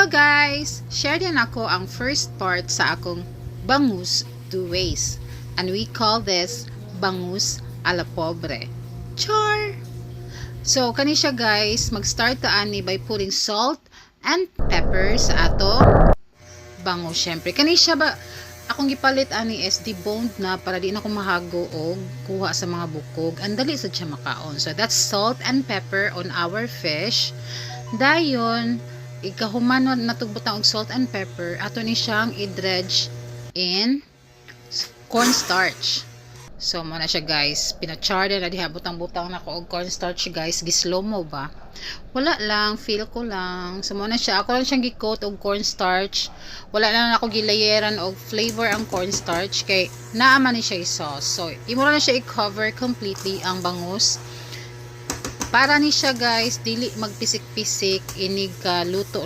guys! Share din ako ang first part sa akong bangus two ways. And we call this bangus a la pobre. Char! So, kani siya guys, mag-start ta ani by putting salt and pepper sa ato bangus. Syempre, kani siya ba, akong gipalit ani is deboned na para di na ko mahago og kuha sa mga bukog. Ang dali sa siya makaon. So, that's salt and pepper on our fish. Dayon, ikahuman natugbutang og salt and pepper, ato ni siyang i-dredge in cornstarch. So mo na siya guys, pinachar na diha butang-butang na ko og cornstarch guys, gislow mo ba? Wala lang, feel ko lang. So mo na siya, ako lang siyang gi-coat og cornstarch. Wala lang ako gilayeran og flavor ang cornstarch kay naa man ni siya i-sauce. So imo na siya i-cover completely ang bangus. Para ni siya guys, dili magpisik-pisik, inig luto